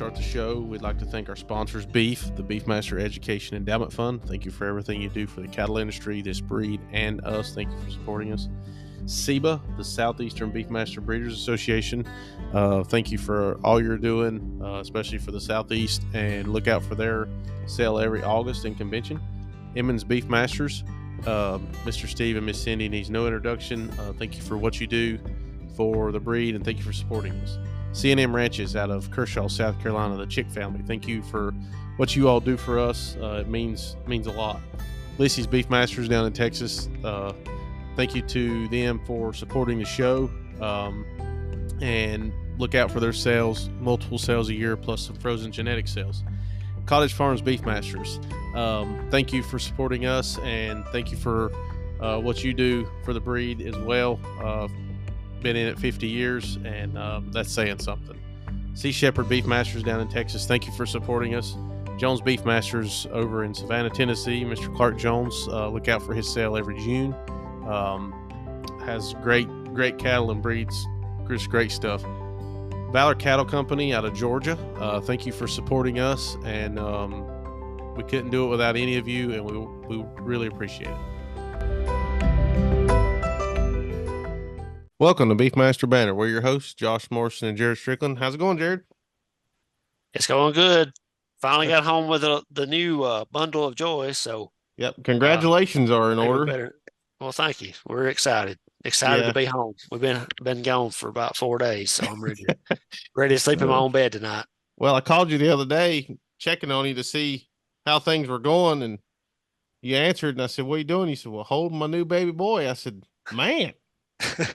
start the show, we'd like to thank our sponsors, Beef, the Beefmaster Education Endowment Fund. Thank you for everything you do for the cattle industry, this breed, and us. Thank you for supporting us. SEBA, the Southeastern Beefmaster Breeders Association. Thank you for all you're doing, especially for the Southeast, and look out for their sale every August in convention. Emmons Beefmasters, Mr. Steve and Miss Cindy needs no introduction. Thank you for what you do for the breed, and thank you for supporting us. C&M Ranches out of Kershaw, South Carolina, the Chick family. Thank you for what you all do for us. It means a lot. Lissy's Beefmasters down in Texas. Thank you to them for supporting the show. And look out for their sales, multiple sales a year, plus some frozen genetic sales. Cottage Farms Beefmasters. Thank you for supporting us, and thank you for what you do for the breed as well. Been in it 50 years, and that's saying something. Sea Shepherd Beefmasters down in Texas, thank you for supporting us. Jones Beefmasters over in Savannah, Tennessee, Mr. Clark Jones, look out for his sale every June. Has great cattle and breeds, just great stuff. Valor Cattle Company out of Georgia, thank you for supporting us, and we couldn't do it without any of you, and we really appreciate it. Welcome to Beefmaster Banner. We're your hosts, Josh Morrison and Jared Strickland. How's it going, Jared? It's going good. Finally got home with the new bundle of joy. So, yep. Congratulations are in order. Better. Well, thank you. We're excited to be home. We've been gone for about 4 days, so I'm ready to sleep in my own bed tonight. Well, I called you the other day checking on you to see how things were going, and you answered, and I said, "What are you doing?" You said, "Well, holding my new baby boy." I said, "Man,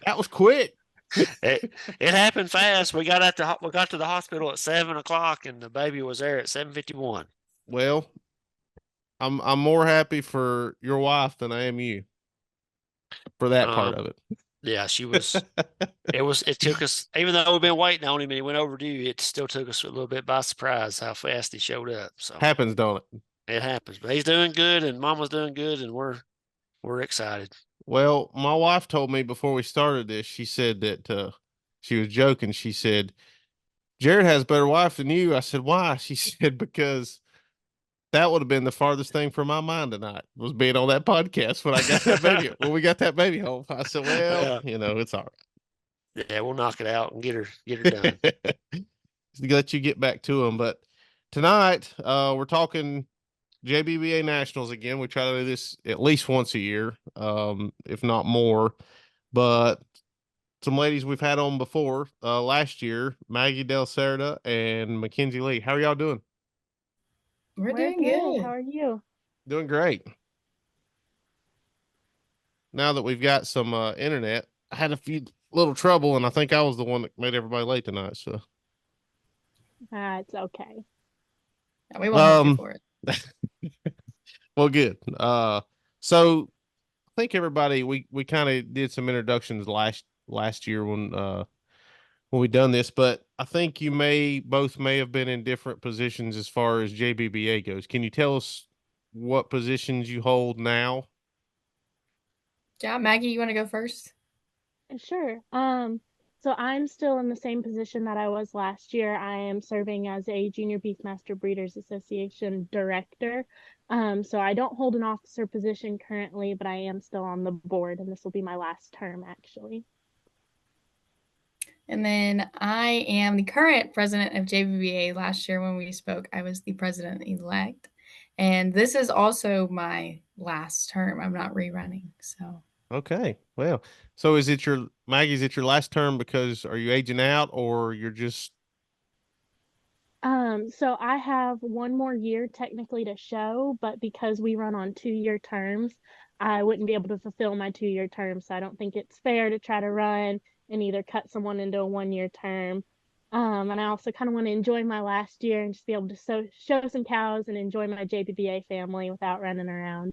that was quick." It happened fast. We got to the hospital at 7:00, and the baby was there at 7:51. Well, I'm more happy for your wife than I am you for that part of it. Yeah, she was. It took us, even though we've been waiting on him and he went overdue, it still took us a little bit by surprise how fast he showed up. So happens, don't it? It happens, but he's doing good, and Mama's doing good, and we're excited. Well, my wife told me before we started this, she said that she was joking. She said, "Jared has a better wife than you." I said, "Why?" She said, "Because that would have been the farthest thing from my mind tonight, was being on that podcast when I got that baby. When we got that baby home." I said, "Well, it's all right. Yeah, we'll knock it out and get her done." Let you get back to them. But tonight, we're talking JBBA Nationals again. We try to do this at least once a year, if not more. But some ladies we've had on before last year, Maggie Delacerda and Mackenzie Lee. How are y'all doing? We're doing good. How are you? Doing great. Now that we've got some internet, I had a few little trouble, and I think I was the one that made everybody late tonight. So it's okay. Yeah, we won't you for it. Well, good. So I think everybody, we kind of did some introductions last year when we done this, but I think you both may have been in different positions as far as JBBA goes. Can you tell us what positions you hold now? Yeah, Maggie, you want to go first? Sure. So I'm still in the same position that I was last year. I am serving as a Junior Beefmaster Breeders Association director. So I don't hold an officer position currently, but I am still on the board, and this will be my last term, actually. And then I am the current president of JBBA. Last year when we spoke, I was the president-elect. And this is also my last term. I'm not rerunning, so. Okay. Well, so Maggie, is it your last term because are you aging out, or you're just? So I have one more year technically to show, but because we run on 2-year terms, I wouldn't be able to fulfill my 2-year term. So I don't think it's fair to try to run and either cut someone into a 1-year term. And I also kind of want to enjoy my last year and just be able to show some cows and enjoy my JBBA family without running around.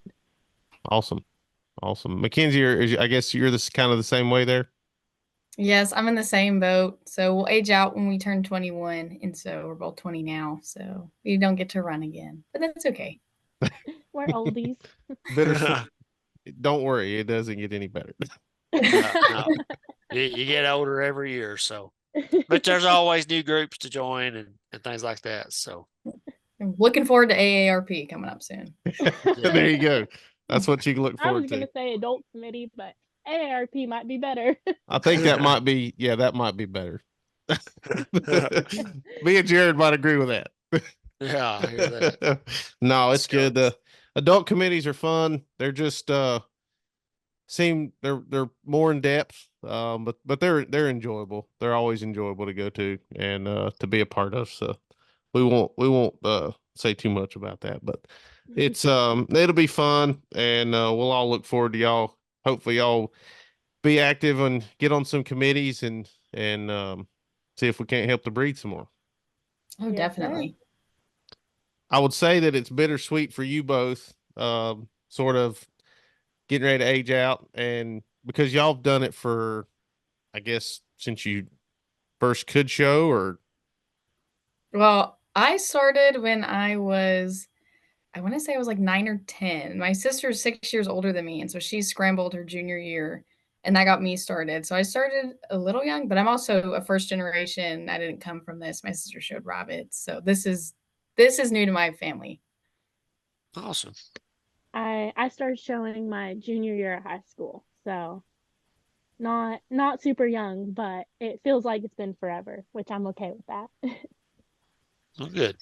Awesome. Mackenzie, I guess you're kind of the same way there? Yes, I'm in the same boat. So we'll age out when we turn 21. And so we're both 20 now. So we don't get to run again. But that's okay. We're oldies. Bittersweet. Don't worry. It doesn't get any better. No. You get older every year. So But there's always new groups to join and things like that. So I'm looking forward to AARP coming up soon. There you go. That's what you can look I was forward gonna to. say adult committee, but AARP might be better. I think that might be, yeah, that might be better. Me and Jared might agree with that. Yeah, I hear that. No, it's Let's go. good. The adult committees are fun. They're just they're more in depth. But they're enjoyable. They're always enjoyable to go to and to be a part of. So we won't say too much about that, but it's it'll be fun and we'll all look forward to y'all. Hopefully y'all be active and get on some committees and see if we can't help the breed some more. Oh, Yes, definitely. I would say that it's bittersweet for you both, sort of getting ready to age out, and because y'all have done it for, I guess, since you first could show, or Well, I started when I want to say I was like 9 or 10. My sister's 6 years older than me, and so she scrambled her junior year, and that got me started. So I started a little young, but I'm also a first generation. I didn't come from this. My sister showed rabbits, so this is new to my family. Awesome. I started showing my junior year of high school, so not super young, but it feels like it's been forever, which I'm okay with that. Well, good.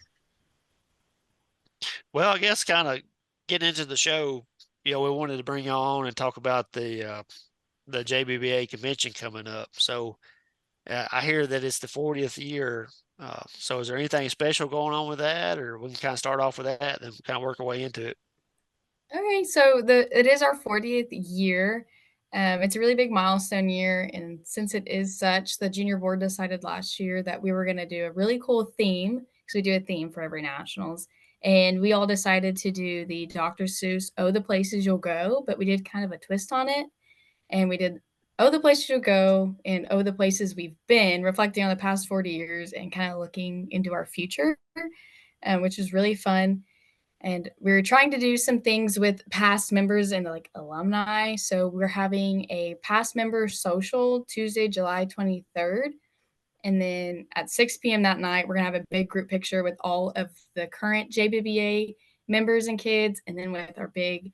Well, I guess kind of getting into the show, we wanted to bring you on and talk about the JBBA convention coming up. So I hear that it's the 40th year. So is there anything special going on with that, or we can kind of start off with that and kind of work our way into it? Okay, so it is our 40th year. It's a really big milestone year, and since it is such, the junior board decided last year that we were going to do a really cool theme because we do a theme for every nationals, and we all decided to do the Dr. Seuss "Oh the Places You'll Go," but we did kind of a twist on it, and we did "Oh the Places You'll Go" and "Oh the Places We've Been," reflecting on the past 40 years and kind of looking into our future, which is really fun. And we're trying to do some things with past members and like alumni. So we're having a past member social Tuesday, July 23rd. And then at 6 p.m. that night, we're going to have a big group picture with all of the current JBBA members and kids, and then with our big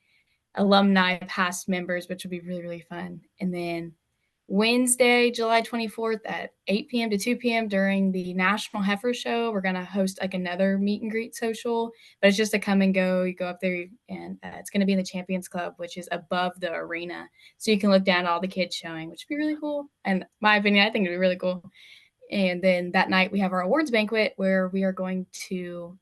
alumni past members, which will be really, really fun. And then Wednesday, July 24th at 8 p.m. to 2 p.m. during the National Heifer Show, we're going to host like another meet and greet social, but it's just a come and go. You go up there and it's going to be in the Champions Club, which is above the arena. So you can look down at all the kids showing, which would be really cool. And my opinion, I think it'd be really cool. And then that night we have our awards banquet where we are going to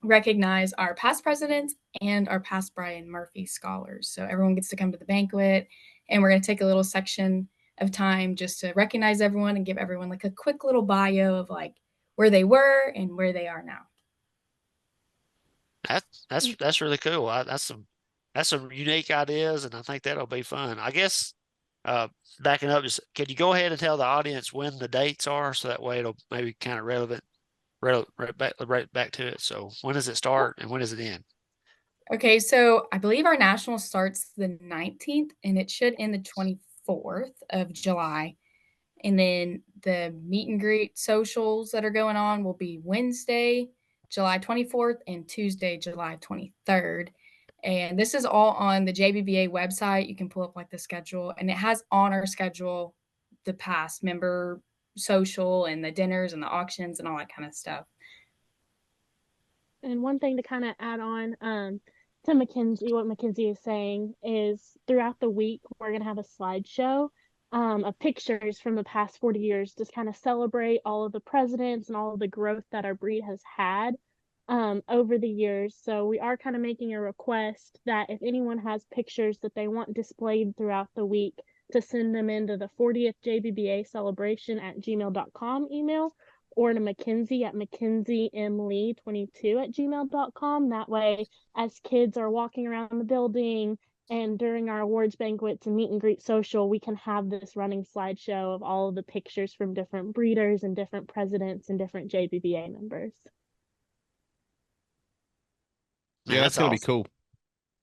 recognize our past presidents and our past Brian Murphy scholars. So everyone gets to come to the banquet, and we're going to take a little section of time just to recognize everyone and give everyone like a quick little bio of like where they were and where they are now. That's really cool. That's some unique ideas, and I think that'll be fun. I guess backing up, just could you go ahead and tell the audience when the dates are, so that way it'll maybe kind of relevant right back to it. So when does it start and when does it end? Okay, so I believe our national starts the 19th and it should end the 24th of July. And then the meet and greet socials that are going on will be Wednesday, July 24th and Tuesday, July 23rd. And this is all on the JBBA website. You can pull up like the schedule, and it has on our schedule the past member social and the dinners and the auctions and all that kind of stuff. And one thing to kind of add on to Mackenzie, what Mackenzie is saying is throughout the week, we're going to have a slideshow of pictures from the past 40 years to kind of celebrate all of the presidents and all of the growth that our breed has had over the years. So we are kind of making a request that if anyone has pictures that they want displayed throughout the week, to send them into the 40th JBBA celebration at gmail.com email, or to Mackenzie at mackenziemlee22@gmail.com. That way, as kids are walking around the building and during our awards banquets and meet and greet social, we can have this running slideshow of all of the pictures from different breeders and different presidents and different JBBA members. yeah, that's That's going to be awesome. cool.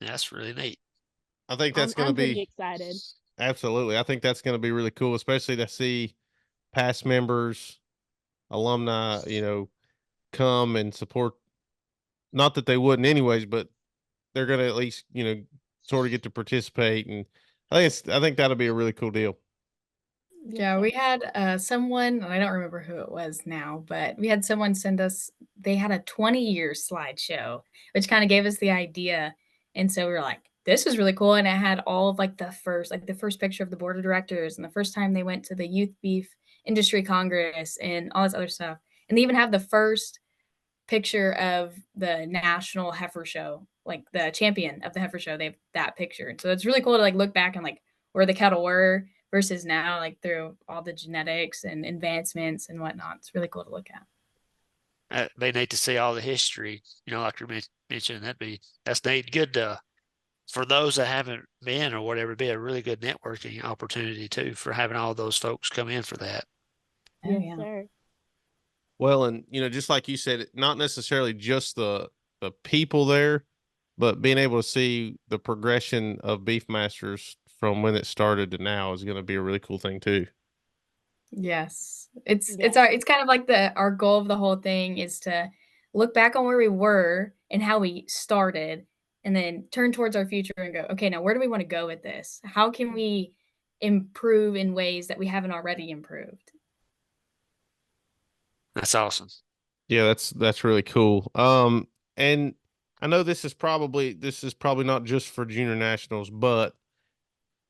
Yeah, that's really neat. I think that's going to I'm pretty be excited. absolutely. I think that's going to be really cool, especially to see past members, alumni, come and support. Not that they wouldn't anyways, but they're going to at least, sort of get to participate. And I think that'll be a really cool deal. Yeah, we had someone, and I don't remember who it was now, but we had someone send us, they had a 20-year slideshow, which kind of gave us the idea. And so we were like, this is really cool. And it had all of like the first picture of the board of directors and the first time they went to the Youth Beef Industry Congress and all this other stuff. And they even have the first picture of the National Heifer Show, like the champion of the Heifer Show. They have that picture. And so it's really cool to like look back and like where the cattle were versus now, like through all the genetics and advancements and whatnot. It's really cool to look at. They need to see all the history, like you mentioned. That's neat. Good for those that haven't been or whatever. It'd be a really good networking opportunity too for having all those folks come in for that. Oh, Yes, sir. Well, and just like you said, not necessarily just the people there, but being able to see the progression of Beefmasters from when it started to now is going to be a really cool thing too. Yes. It's kind of like our goal of the whole thing is to look back on where we were and how we started and then turn towards our future and go, okay, now where do we want to go with this? How can we improve in ways that we haven't already improved? That's awesome. Yeah, that's really cool. And I know this is probably not just for junior nationals, but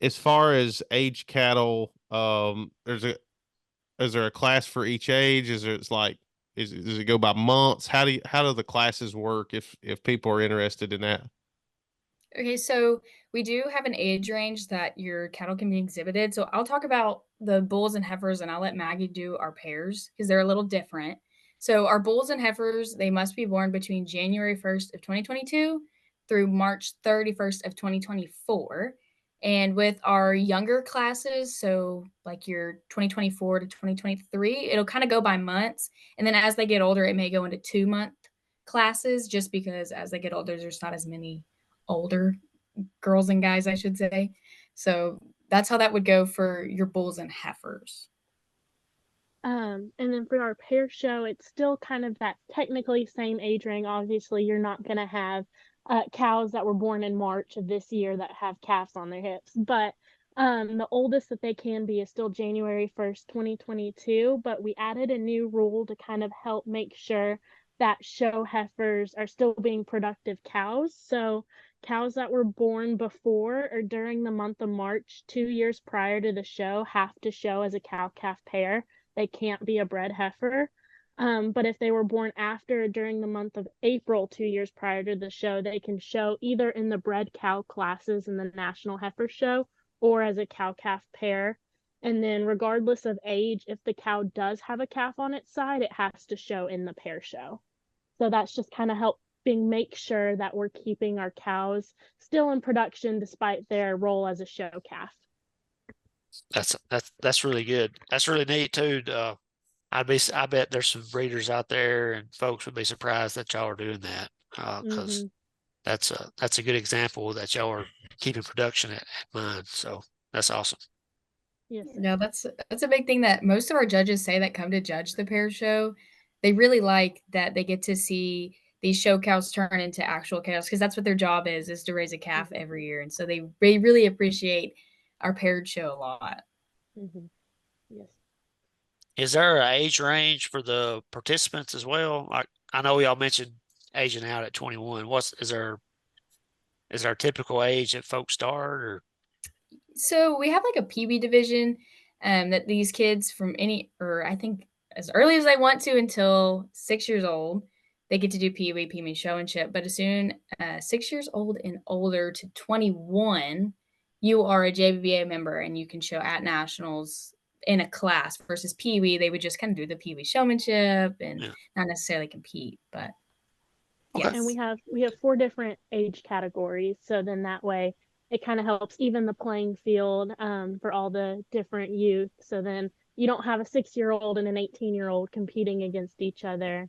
as far as age cattle, is there a class for each age? Does it go by months? How do the classes work if people are interested in that? Okay, so we do have an age range that your cattle can be exhibited. So I'll talk about the bulls and heifers and I'll let Maggie do our pairs because they're a little different. So our bulls and heifers, they must be born between January 1st of 2022 through March 31st of 2024. And with our younger classes, so like your 2024 to 2023, it'll kind of go by months. And then as they get older, it may go into 2-month classes just because as they get older, there's not as many older girls and guys, I should say. So that's how that would go for your bulls and heifers. And then for our pair show, it's still kind of that technically same age range. Obviously, you're not going to have cows that were born in March of this year that have calves on their hips. But the oldest that they can be is still January 1st, 2022. But we added a new rule to kind of help make sure that show heifers are still being productive cows. So cows that were born before or during the month of March, 2 years prior to the show, have to show as a cow-calf pair. They can't be a bred heifer. But if they were born after or during the month of April, 2 years prior to the show, they can show either in the bred cow classes in the National Heifer Show or as a cow-calf pair. And then regardless of age, if the cow does have a calf on its side, it has to show in the pair show. So that's just kind of helping make sure that we're keeping our cows still in production despite their role as a show calf. That's really good. That's really neat too. I bet there's some breeders out there and folks would be surprised that y'all are doing that. Because that's a good example that y'all are keeping production at mind. So that's awesome. Yes. Yeah, that's a big thing that most of our judges say that come to judge the pair show. They really like that they get to see these show cows turn into actual cows because that's what their job is to raise a calf every year. And so they really appreciate our paired show a lot. Yes. Is there an age range for the participants as well? Like I know y'all mentioned aging out at 21. Is there a typical age that folks start or? So we have like a PB division that these kids from I think as early as they want to until 6 years old, they get to do PB showmanship. But as soon 6 years old and older to 21, you are a JBBA member and you can show at nationals in a class versus PB. They would just kind of do the PB showmanship and not necessarily compete. But yes. And we have 4 different age categories. So then that way it kind of helps even the playing field for all the different youth. So then you don't have a 6-year-old and an 18-year-old competing against each other.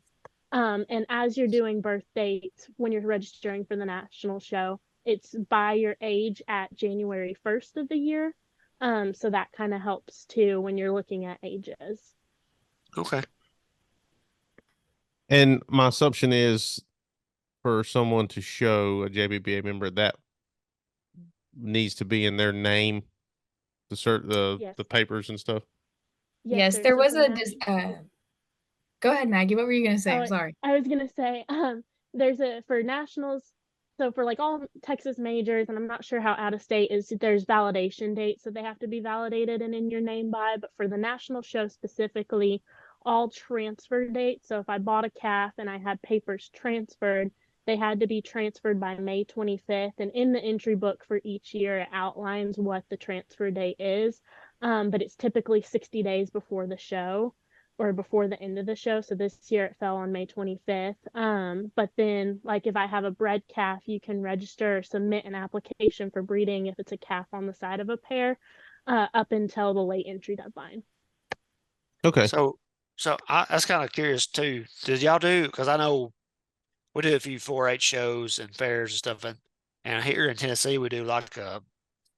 And as you're doing birth dates, when you're registering for the national show, it's by your age at January 1st of the year. So that kind of helps too when you're looking at ages. Okay. And my assumption is for someone to show a JBBA member, that needs to be in their name, Yes. the papers and stuff. Yes, Yes, sir. there So was for go ahead, Maggie. What were you going to say? Oh, I'm sorry. I was gonna say, there's for nationals, so for like all Texas majors, and I'm not sure how out of state is, there's validation dates that they have to be validated and in your name by, but for the national show specifically, all transfer dates. So if I bought a calf and I had papers transferred, they had to be transferred by May 25th. And in the entry book for each year, it outlines what the transfer date is. But it's typically 60 days before the show or before the end of the show. So this year it fell on May 25th. But then, like, if I have a bred calf, you can register, submit an application for breeding if it's a calf on the side of a pair, up until the late entry deadline. Okay. So I was kind of curious too. Did y'all do? Because I know we do a few 4-H shows and fairs and stuff, and here in Tennessee we do like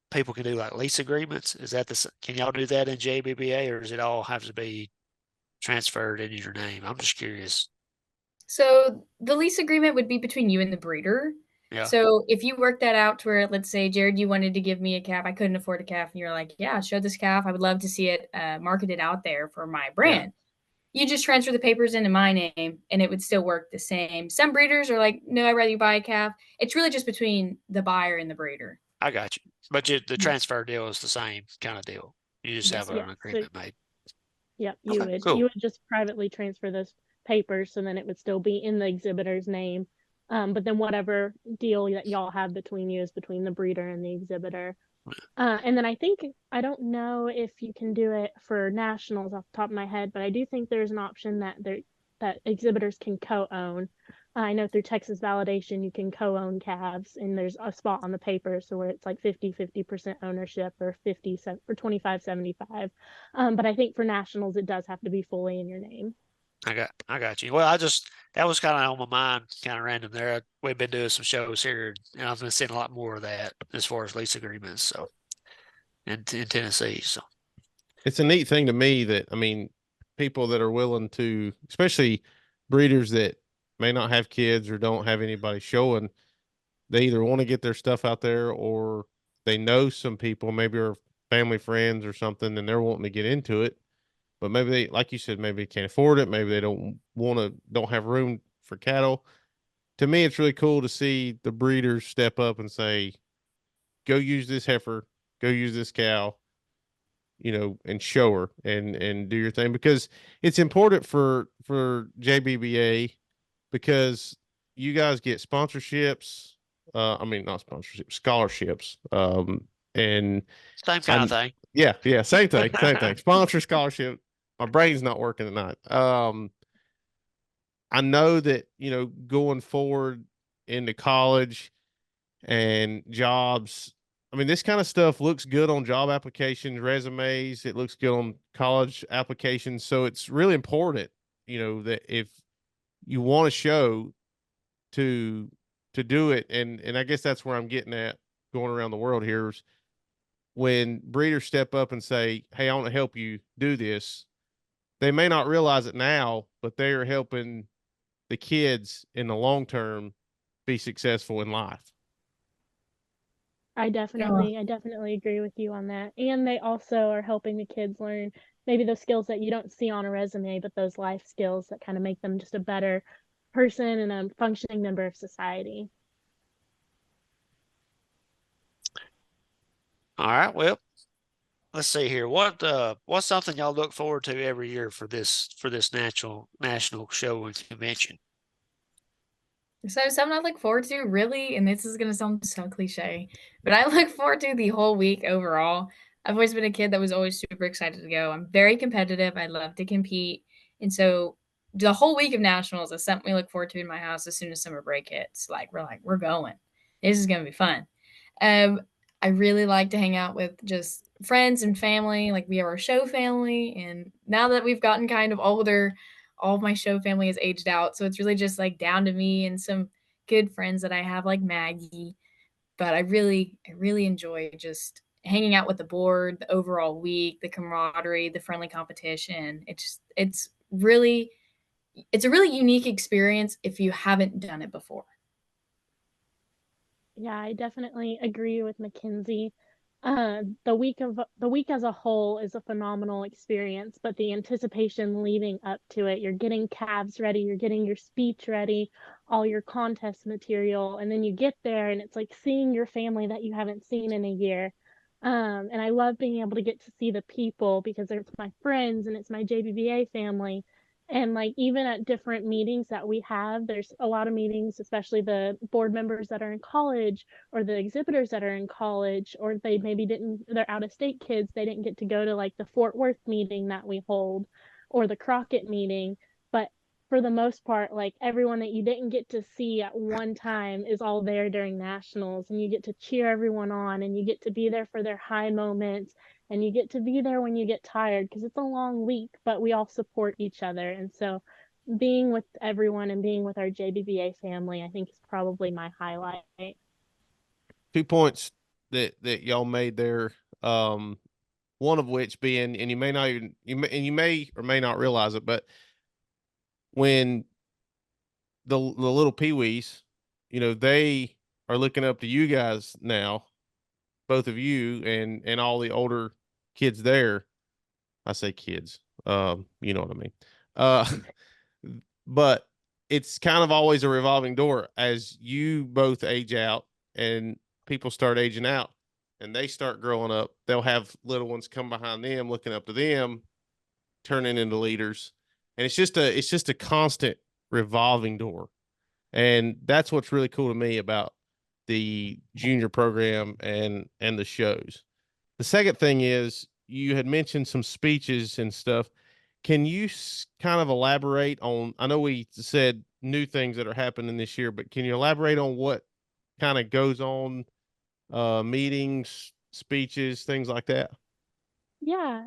people can do like lease agreements. Is that can y'all do that in JBBA, or does it all have to be transferred into your name? I'm just curious. So the lease agreement would be between you and the breeder. Yeah. So if you work that out to where, let's say, Jared, you wanted to give me a calf, I couldn't afford a calf, and you're like, yeah, show this calf. I would love to see it marketed out there for my brand. You just transfer the papers into my name and it would still work the same. Some breeders are like, no, I'd rather you buy a calf. It's really just between the buyer and the breeder. I got you. But the transfer deal is the same kind of deal. You just have Yes. an agreement made. Yep, Okay, cool. you would just privately transfer those papers, so then it would still be in the exhibitor's name. But then whatever deal that y'all have between you is between the breeder and the exhibitor. And then I don't know if you can do it for nationals off the top of my head, but I do think there's an option that exhibitors can co-own. I know through Texas Validation you can co-own calves, and there's a spot on the paper so where it's like 50% ownership, or 50 or 25-75. But I think for nationals it does have to be fully in your name. I got you. Well, that was kind of on my mind, kind of random there. We've been doing some shows here, and I've been seeing a lot more of that as far as lease agreements. So in Tennessee, so It's a neat thing to me that, I mean, people that are willing to, especially breeders that may not have kids or don't have anybody showing, they either want to get their stuff out there or they know some people, maybe are family friends or something, and they're wanting to get into it. But maybe they, like you said, maybe they can't afford it. Maybe they don't have room for cattle. To me, it's really cool to see the breeders step up and say, go use this heifer, go use this cow, and show her and do your thing, because it's important for JBBA, because you guys get sponsorships. I mean, not sponsorships, scholarships. And same kind of thing. Yeah, same thing, same thing. Sponsor, scholarship. My brain's not working at night. I know that, going forward into college and jobs, I mean, this kind of stuff looks good on job applications, resumes. It looks good on college applications. So it's really important, that if you want to show to do it, and I guess that's where I'm getting at going around the world here, is when breeders step up and say, hey, I want to help you do this. They may not realize it now, but they are helping the kids in the long term be successful in life. I definitely agree with you on that. And they also are helping the kids learn maybe those skills that you don't see on a resume, but those life skills that kind of make them just a better person and a functioning member of society. All right. Well, let's see here. What's something y'all look forward to every year for this national show and convention? So something I look forward to, really, and this is going to sound so cliche, but I look forward to the whole week overall. I've always been a kid that was always super excited to go. I'm very competitive. I love to compete. And so the whole week of nationals is something we look forward to in my house as soon as summer break hits. We're going. This is going to be fun. I really like to hang out with just friends and family. Like, we have our show family. And now that we've gotten kind of older, all of my show family has aged out. So it's really just like down to me and some good friends that I have, like Maggie. But I really enjoy just hanging out with the board, the overall week, the camaraderie, the friendly competition. It's a really unique experience if you haven't done it before. Yeah, I definitely agree with Mackenzie. The week as a whole is a phenomenal experience, but the anticipation leading up to it, you're getting calves ready, you're getting your speech ready, all your contest material, and then you get there and it's like seeing your family that you haven't seen in a year. And I love being able to get to see the people because it's my friends and it's my JBBA family. And like even at different meetings that we have, there's a lot of meetings, especially the board members that are in college or the exhibitors that are in college, or they maybe they're out of state kids, they didn't get to go to like the Fort Worth meeting that we hold or the Crockett meeting. But for the most part, like everyone that you didn't get to see at one time is all there during nationals, and you get to cheer everyone on and you get to be there for their high moments, and you get to be there when you get tired because it's a long week, but we all support each other. And so being with everyone and being with our JBBA family, I think is probably my highlight. 2 points that y'all made there. One of which being, and you may or may not realize it, but when the little peewees, they are looking up to you guys now, both of you and all the older kids there. I say kids, you know what I mean. But it's kind of always a revolving door as you both age out and people start aging out and they start growing up. They'll have little ones come behind them, looking up to them, turning into leaders. And it's just a constant revolving door. And that's what's really cool to me about the junior program and the shows. The second thing is you had mentioned some speeches and stuff. Can you kind of elaborate on, I know we said new things that are happening this year, but can you elaborate on what kind of goes on, meetings, speeches, things like that? Yeah.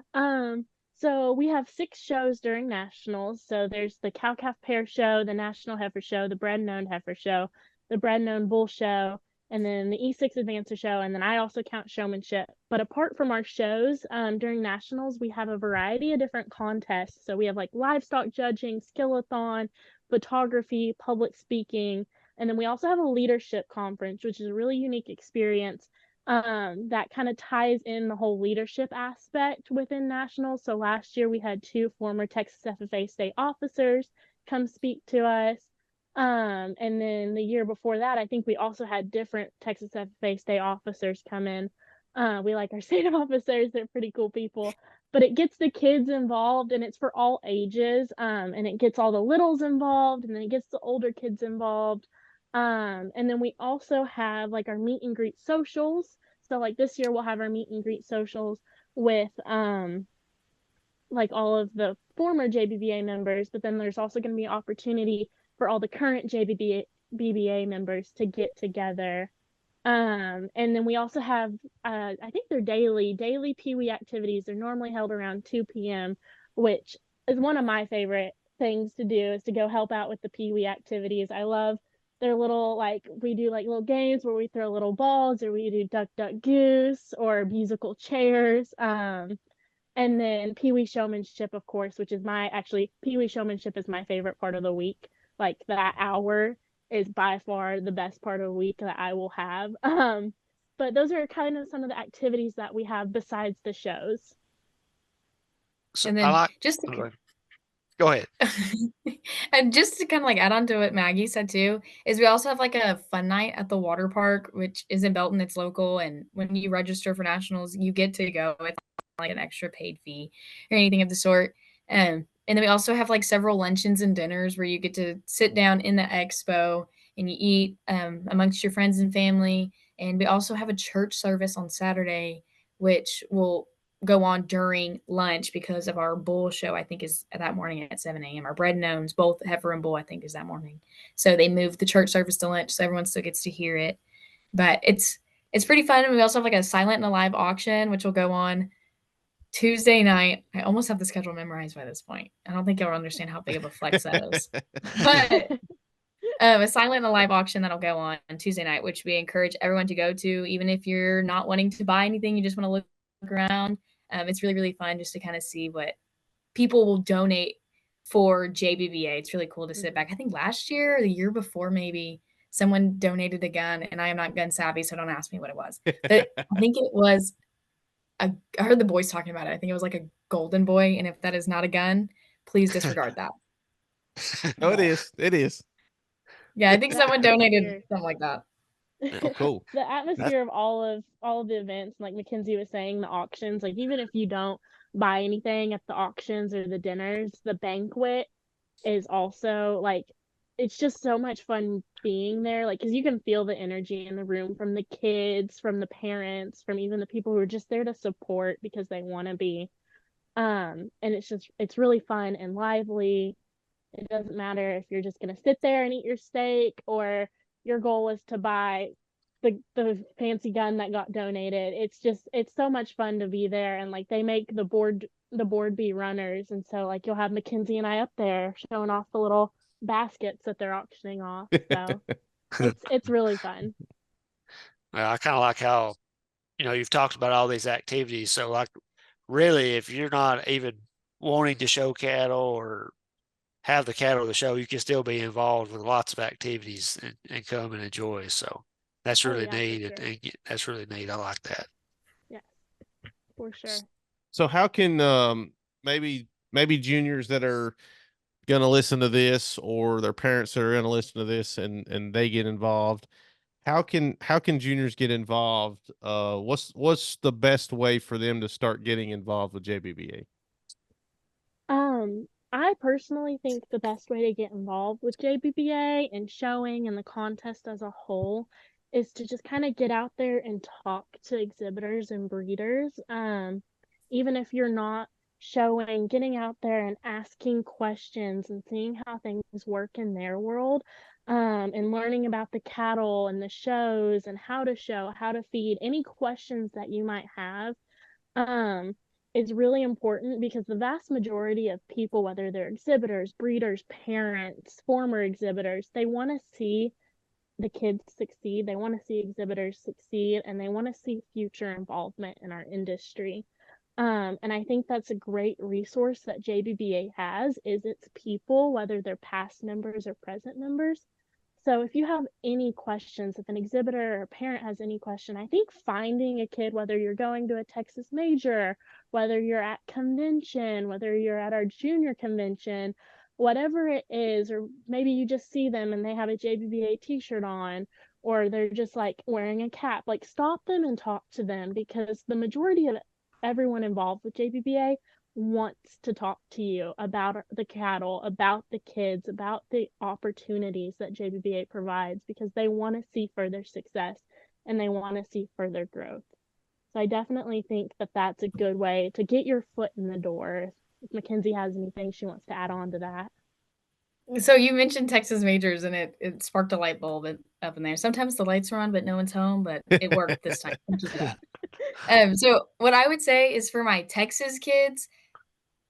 So we have 6 shows during nationals. So there's the Cow Calf Pair Show, the National Heifer Show, the Bred and Owned Heifer Show, the Bred and Owned Bull Show, and then the E6 Advancer Show, and then I also count showmanship. But apart from our shows, during nationals, we have a variety of different contests. So we have like livestock judging, skillathon, photography, public speaking, and then we also have a leadership conference, which is a really unique experience that kind of ties in the whole leadership aspect within nationals. So last year we had 2 former Texas FFA state officers come speak to us. And then the year before that, I think we also had different Texas FFA state officers come in. We like our state officers, they're pretty cool people. But it gets the kids involved and it's for all ages. And it gets all the littles involved and then it gets the older kids involved. And then we also have like our meet and greet socials. So like this year we'll have our meet and greet socials with like all of the former JBBA members, but then there's also going to be an opportunity for all the current JBBA members to get together. And then we also have I think they're daily Pee-wee activities. They're normally held around 2 p.m., which is one of my favorite things to do, is to go help out with the Pee-wee activities. I love their little, like, we do like little games where we throw little balls, or we do duck duck goose or musical chairs. And then Pee-wee showmanship, of course, which is Pee-wee showmanship is my favorite part of the week. Like that hour is by far the best part of the week that I will have. But those are kind of some of the activities that we have besides the shows. So And then go ahead. And just to kind of like add on to what Maggie said too, is we also have like a fun night at the water park, which is in Belton. It's local. And when you register for nationals, you get to go with like an extra paid fee or anything of the sort. And then we also have like several luncheons and dinners where you get to sit down in the expo and you eat amongst your friends and family. And we also have a church service on Saturday, which will go on during lunch because of our bull show, I think, is that morning at 7 a.m. Our Bred and Owns, both heifer and bull, I think, is that morning. So they moved the church service to lunch, so everyone still gets to hear it. But it's pretty fun. And we also have like a silent and a live auction, which will go on Tuesday night. I almost have the schedule memorized by this point. I don't think you'll understand how big of a flex that is. But A silent and a live auction that'll go on Tuesday night, which we encourage everyone to go to, even if you're not wanting to buy anything, you just want to look around. It's really, really fun just to kind of see what people will donate for JBBA. It's really cool to sit back. I think last year or the year before, maybe someone donated a gun, and I am not gun savvy, so don't ask me what it was. But I think it was I heard the boys talking about it. I think it was like a golden boy, and if that is not a gun, please disregard that. Oh, it is. It is. Yeah, I think The someone donated atmosphere. something like that. Oh, cool. The atmosphere of all of the events, like Mackenzie was saying, the auctions, like even if you don't buy anything at the auctions or the dinners, the banquet is also like it's just so much fun being there, like because you can feel the energy in the room from the kids, from the parents, from even the people who are just there to support because they want to be. And it's really fun and lively. It doesn't matter if you're just going to sit there and eat your steak or your goal is to buy the fancy gun that got donated. It's so much fun to be there, and like they make the board be runners, and so like you'll have Mackenzie and I up there showing off the little baskets that they're auctioning off. So it's really fun. I kind of like how, you've talked about all these activities. So like really, if you're not even wanting to show cattle or have the cattle to show, you can still be involved with lots of activities and come and enjoy. So that's really neat. Sure. And that's really neat. I like that. Yeah, for sure. So how can maybe juniors that are gonna listen to this or their parents that are gonna listen to this and they get involved, how can juniors get involved? What's the best way for them to start getting involved with JBBA? I personally think the best way to get involved with JBBA and showing and the contest as a whole is to just kind of get out there and talk to exhibitors and breeders. Even if you're not showing, getting out there and asking questions and seeing how things work in their world, and learning about the cattle and the shows and how to show, how to feed, any questions that you might have. Um, is really important because the vast majority of people, whether they're exhibitors, breeders, parents, former exhibitors, they want to see the kids succeed. They want to see exhibitors succeed, and they want to see future involvement in our industry. And I think that's a great resource that JBBA has is its people, whether they're past members or present members. So if you have any questions, if an exhibitor or a parent has any question, I think finding a kid, whether you're going to a Texas major, whether you're at convention, whether you're at our junior convention, whatever it is, or maybe you just see them and they have a JBBA t-shirt on, or they're just like wearing a cap, like stop them and talk to them because the majority of everyone involved with JBBA wants to talk to you about the cattle, about the kids, about the opportunities that JBBA provides because they want to see further success and they want to see further growth. So I definitely think that that's a good way to get your foot in the door. If Mackenzie has anything she wants to add on to that. So you mentioned Texas majors, and it sparked a light bulb up in there. Sometimes the lights are on, but no one's home, but it worked this time. Thank you for that. So what I would say is for my Texas kids,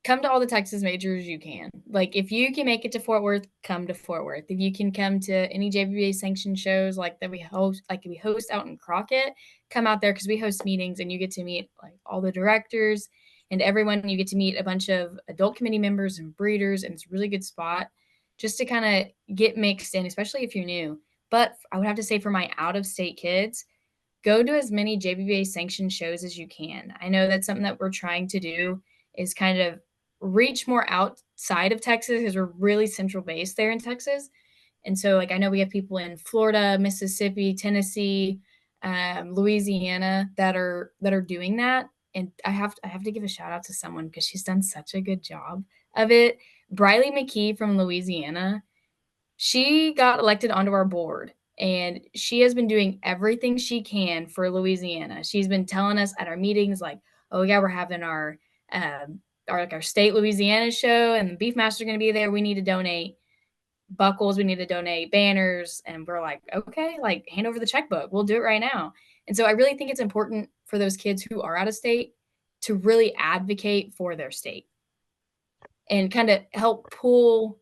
come to all the Texas majors you can. Like if you can make it to Fort Worth, come to Fort Worth. If you can come to any JBBA sanctioned shows like we host out in Crockett, come out there because we host meetings and you get to meet like all the directors and everyone. You get to meet a bunch of adult committee members and breeders, and it's a really good spot just to kind of get mixed in, especially if you're new. But I would have to say for my out-of-state kids, go to as many JBBA sanctioned shows as you can. I know that's something that we're trying to do is kind of reach more outside of Texas because we're really central based there in Texas. And so like I know we have people in Florida, Mississippi, Tennessee, Louisiana that are doing that. And I have to give a shout out to someone because she's done such a good job of it. Briley McKee from Louisiana, she got elected onto our board and she has been doing everything she can for Louisiana. She's been telling us at our meetings like, oh yeah, we're having our state Louisiana show and the Beefmaster are going to be there. We need to donate buckles. We need to donate banners. And we're like, okay, like hand over the checkbook. We'll do it right now. And so I really think it's important for those kids who are out of state to really advocate for their state and kind of help pull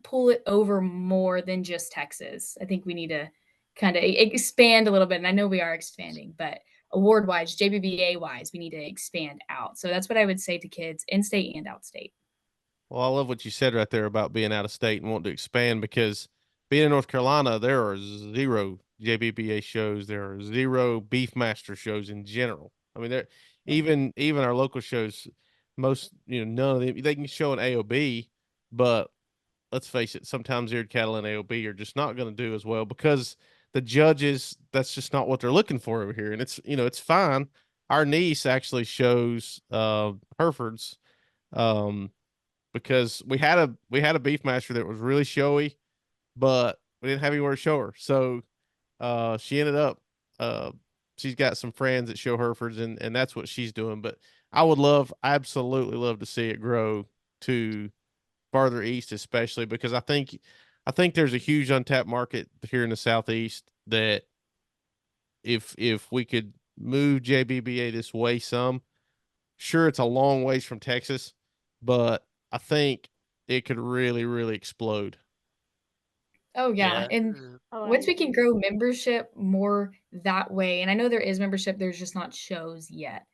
pull it over more than just Texas. I think we need to kind of expand a little bit. And I know we are expanding, but award wise, JBBA wise, we need to expand out. So that's what I would say to kids in state and out state. Well, I love what you said right there about being out of state and wanting to expand, because being in North Carolina, there are 0 JBBA shows. There are 0 Beefmaster shows in general. I mean, there even our local shows, most, none of them, they can show an AOB, but let's face it, sometimes eared cattle and AOB are just not going to do as well because the judges, that's just not what they're looking for over here. And it's fine. Our niece actually shows Herefords, because we had a Beefmaster that was really showy, but we didn't have anywhere to show her. So she ended up she's got some friends that show Herefords, and that's what she's doing. But I would absolutely love to see it grow to farther east, especially because I think there's a huge untapped market here in the Southeast that if we could move JBBA this way some, sure, it's a long ways from Texas, but I think it could really, really explode. Oh yeah. And once we can grow membership more that way, and I know there is membership, there's just not shows yet.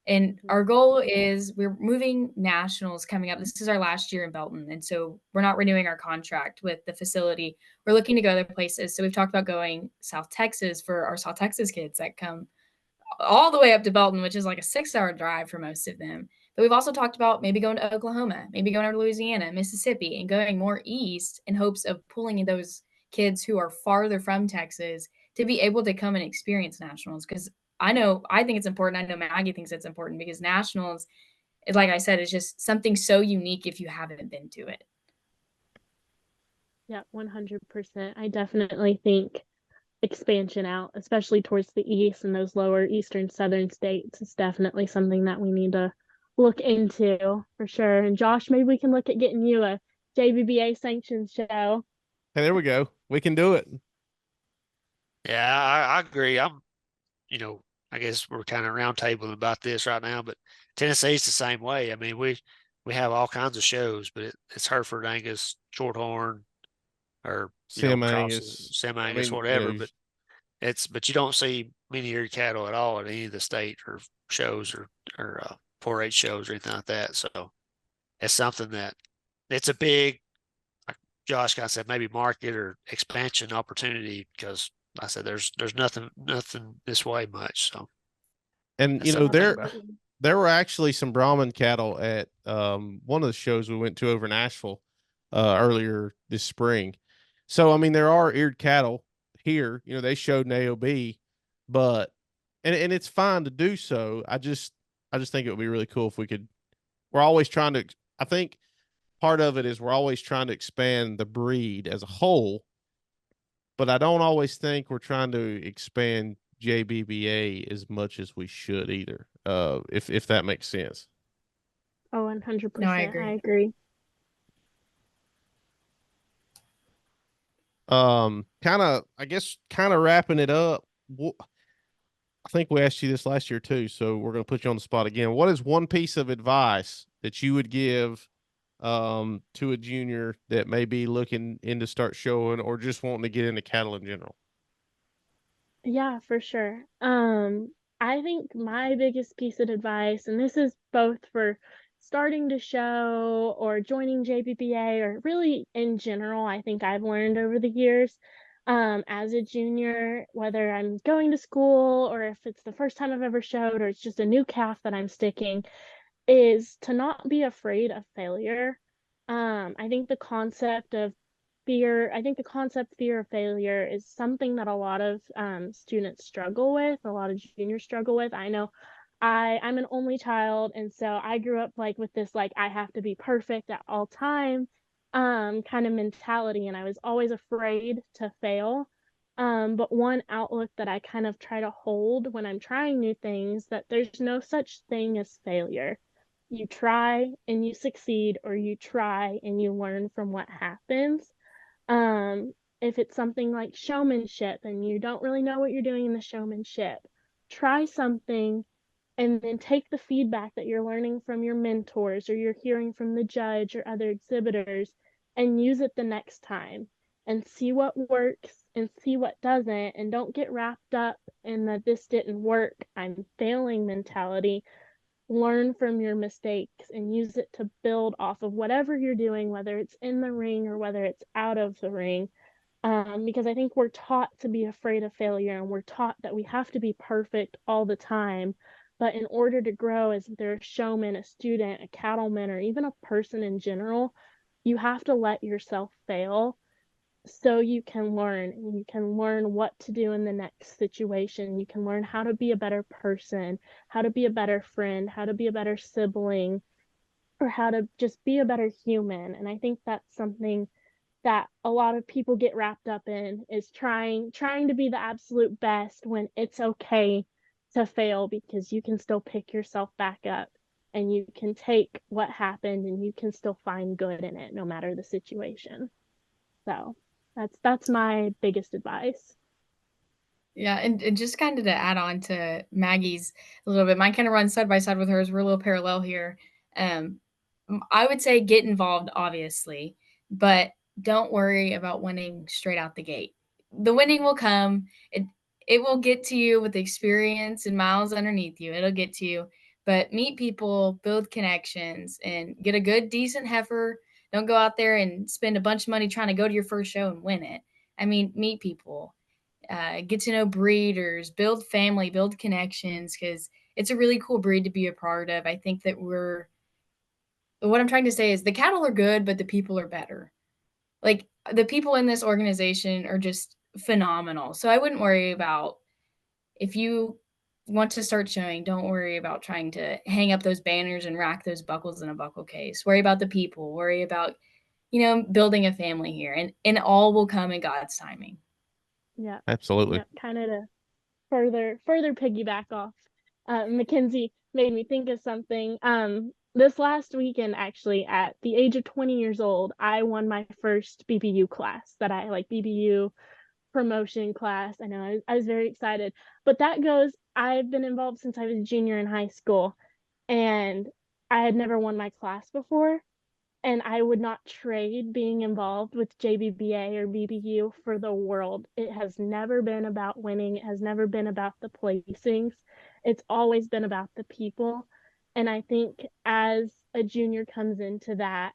And our goal is we're moving nationals coming up. This is our last year in Belton. And so we're not renewing our contract with the facility. We're looking to go other places. So we've talked about going South Texas for our South Texas kids that come all the way up to Belton, which is like a 6-hour drive for most of them. But we've also talked about maybe going to Oklahoma, maybe going to Louisiana, Mississippi, and going more east in hopes of pulling in those kids who are farther from Texas to be able to come and experience nationals. Because I think it's important. I know Maggie thinks it's important because nationals, like I said, is just something so unique if you haven't been to it. Yeah, 100%. I definitely think expansion out, especially towards the east and those lower eastern southern states, is definitely something that we need to look into for sure. And Josh, maybe we can look at getting you a JBBA sanctioned show. Hey, there we go. We can do it. Yeah, I agree. I guess we're kind of roundtabling about this right now, but Tennessee's the same way. I mean, we have all kinds of shows, but it's Hereford, Angus, Shorthorn, or Sam Angus, Sam Angus, whatever. But you don't see many eared cattle at all at any of the state or shows or 4-H shows or anything like that. So it's something that it's a big, like Josh kind of said, maybe market or expansion opportunity, because I said there's nothing this way much. So, and there were actually some Brahman cattle at one of the shows we went to over in Asheville earlier this spring. So I mean, there are eared cattle here. They showed an AOB, but and it's fine to do so. I just think it would be really cool if we could. We're always trying to. I think part of it is we're always trying to expand the breed as a whole, but I don't always think we're trying to expand JBBA as much as we should either. If that makes sense. Oh, 100%. No, I agree. Kind of wrapping it up. I think we asked you this last year too, so we're going to put you on the spot again. What is one piece of advice that you would give to a junior that may be looking into start showing or just wanting to get into cattle in general? Yeah, for sure. I think my biggest piece of advice, and this is both for starting to show or joining JBBA or really in general, I think I've learned over the years, as a junior, whether I'm going to school or if it's the first time I've ever showed or it's just a new calf that I'm sticking, is to not be afraid of failure. I think the concept of fear of failure is something that a lot of students struggle with, a lot of juniors struggle with. I know I'm an only child, and so I grew up like with this like I have to be perfect at all time kind of mentality, and I was always afraid to fail. But one outlook that I kind of try to hold when I'm trying new things, that there's no such thing as failure. You try and you succeed, or you try and you learn from what happens. If it's something like showmanship and you don't really know what you're doing in the showmanship, try something and then take the feedback that you're learning from your mentors or you're hearing from the judge or other exhibitors and use it the next time and see what works and see what doesn't. And don't get wrapped up in the this didn't work, I'm failing mentality. Learn from your mistakes and use it to build off of whatever you're doing, whether it's in the ring or whether it's out of the ring. Because I think we're taught to be afraid of failure, and we're taught that we have to be perfect all the time. But in order to grow as either a showman, a student, a cattleman, or even a person in general, you have to let yourself fail so you can learn, and you can learn what to do in the next situation. You can learn how to be a better person, how to be a better friend, how to be a better sibling, or how to just be a better human. And I think that's something that a lot of people get wrapped up in, is trying to be the absolute best when it's okay to fail, because you can still pick yourself back up and you can take what happened and you can still find good in it no matter the situation. So that's my biggest advice. Yeah, and just kind of to add on to Maggie's a little bit, mine kind of runs side by side with hers. We're a little parallel here. I would say get involved, obviously, but don't worry about winning straight out the gate. The winning will come. It will get to you with experience and miles underneath you. It'll get to you. But meet people, build connections, and get a good, decent heifer. Don't go out there and spend a bunch of money trying to go to your first show and win it. I mean, meet people, get to know breeders, build family, build connections, because it's a really cool breed to be a part of. I think that what I'm trying to say is the cattle are good, but the people are better. Like, the people in this organization are just phenomenal. So I wouldn't worry about, if you want to start showing, don't worry about trying to hang up those banners and rack those buckles in a buckle case. Worry about the people, worry about, building a family here, and all will come in God's timing. Yeah. Absolutely. Yep. Kind of to further piggyback off, Mackenzie made me think of something. This last weekend, actually, at the age of 20 years old, I won my first BBU class that I like, BBU promotion class. I know I was very excited, but I've been involved since I was a junior in high school, and I had never won my class before. And I would not trade being involved with JBBA or BBU for the world. It has never been about winning. It has never been about the placings. It's always been about the people. And I think as a junior comes into that,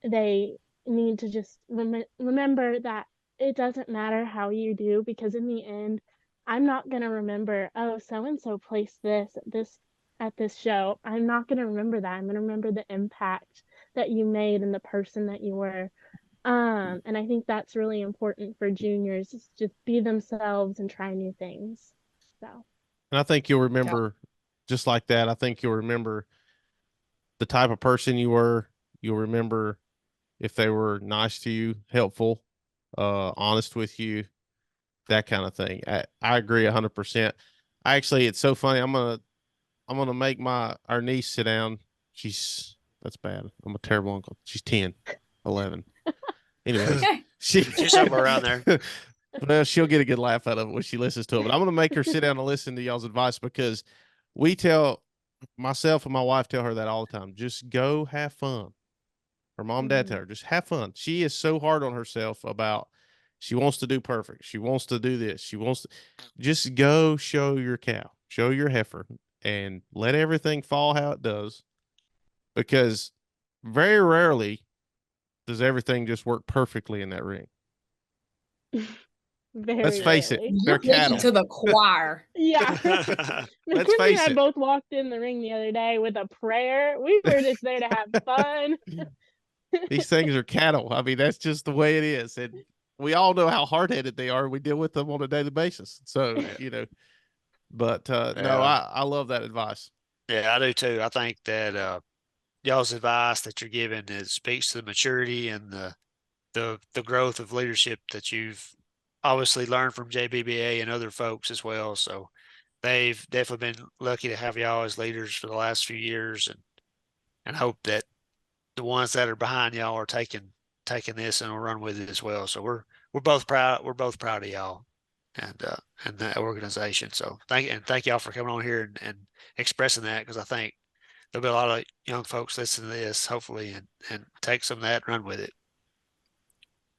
they need to just remember that it doesn't matter how you do, because in the end, I'm not going to remember, oh, so and so placed at this show. I'm not going to remember that. I'm going to remember the impact that you made and the person that you were. And I think that's really important for juniors, is just be themselves and try new things. So, And I think you'll remember, just like that, I think you'll remember the type of person you were. You'll remember if they were nice to you, helpful, honest with you, that kind of thing. I agree 100%. It's so funny. I'm gonna make our niece sit down. That's bad. I'm a terrible uncle. She's 10, 11. Anyways, she's somewhere around there. Well, she'll get a good laugh out of it when she listens to it. But I'm gonna make her sit down and listen to y'all's advice, because myself and my wife tell her that all the time. Just go have fun. Her mom and dad tell her, just have fun. She is so hard on herself about, she wants to do perfect. She wants to do this. She wants to just go show your cow, show your heifer, and let everything fall how it does. Because very rarely does everything just work perfectly in that ring. Let's face it, they're cattle. To the choir. Yeah. Let's face and I it. both walked in the ring the other day with a prayer. We were just there to have fun. These things are cattle. I mean, that's just the way it is. And we all know how hard-headed they are. We deal with them on a daily basis. So, but no, I love that advice. Yeah, I do too. I think that y'all's advice that you're giving speaks to the maturity and the growth of leadership that you've obviously learned from JBBA and other folks as well. So they've definitely been lucky to have y'all as leaders for the last few years, and hope that the ones that are behind y'all are taking this and will run with it as well. So we're both proud. We're both proud of y'all and the organization. So thank y'all for coming on here and expressing that, because I think there'll be a lot of young folks listening to this, hopefully, and take some of that and run with it.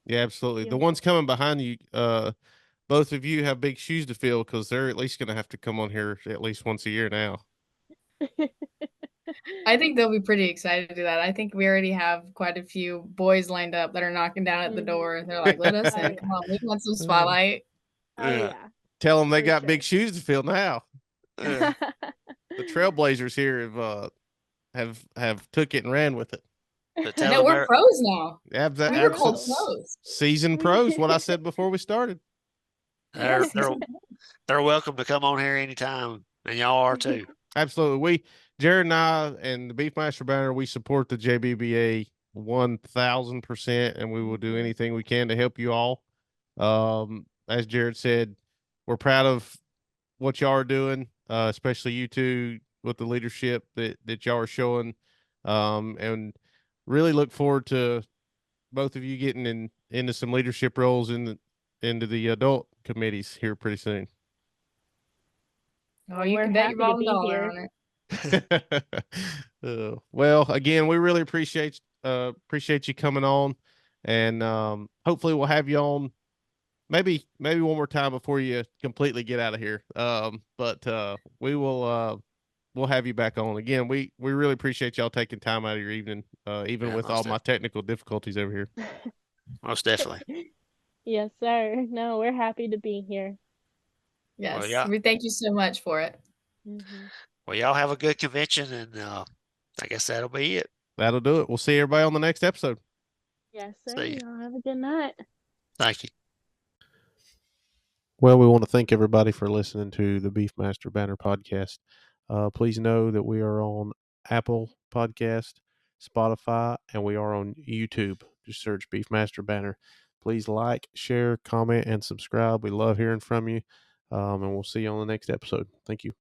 Yeah, absolutely. Yeah. The ones coming behind you, both of you have big shoes to fill because they're at least going to have to come on here at least once a year now. I think they'll be pretty excited to do that. I think we already have quite a few boys lined up that are knocking down at the door. They're like, let us Oh, in. yeah. Come on, we want some spotlight. Oh yeah. Tell them they For got sure. big shoes to fill now. Yeah. The Trailblazers here have took it and ran with it. But tell No, them we're they're, pros now. Abs- We were abs- called Pros. pros. seasoned pros. What I said before we started. they're, they're, they're welcome to come on here anytime, and y'all are too. Absolutely. Jared and I and the Beefmaster banner, we support the JBBA 1000%, and we will do anything we can to help you all. As Jared said, we're proud of what y'all are doing, especially you two with the leadership that y'all are showing. And really look forward to both of you getting into some leadership roles into the adult committees here pretty soon. Oh, you We're can bet your happy to bottom be dollar here. on it. Well, again, we really appreciate you coming on, and hopefully we'll have you on maybe one more time before you completely get out of here. But we'll have you back on again. We really appreciate y'all taking time out of your evening, even Yeah, with all my technical difficulties over here. Most definitely. Yes, sir. No, we're happy to be here. Yes. yeah. We thank you so much for it. Well, y'all have a good convention, and I guess that'll be it. That'll do it. We'll see everybody on the next episode. Yes, sir. See ya. Y'all have a good night. Thank you. Well, we want to thank everybody for listening to the Beefmaster Banner podcast. Please know that we are on Apple Podcast, Spotify, and we are on YouTube. Just search Beefmaster Banner. Please like, share, comment, and subscribe. We love hearing from you. And we'll see you on the next episode. Thank you.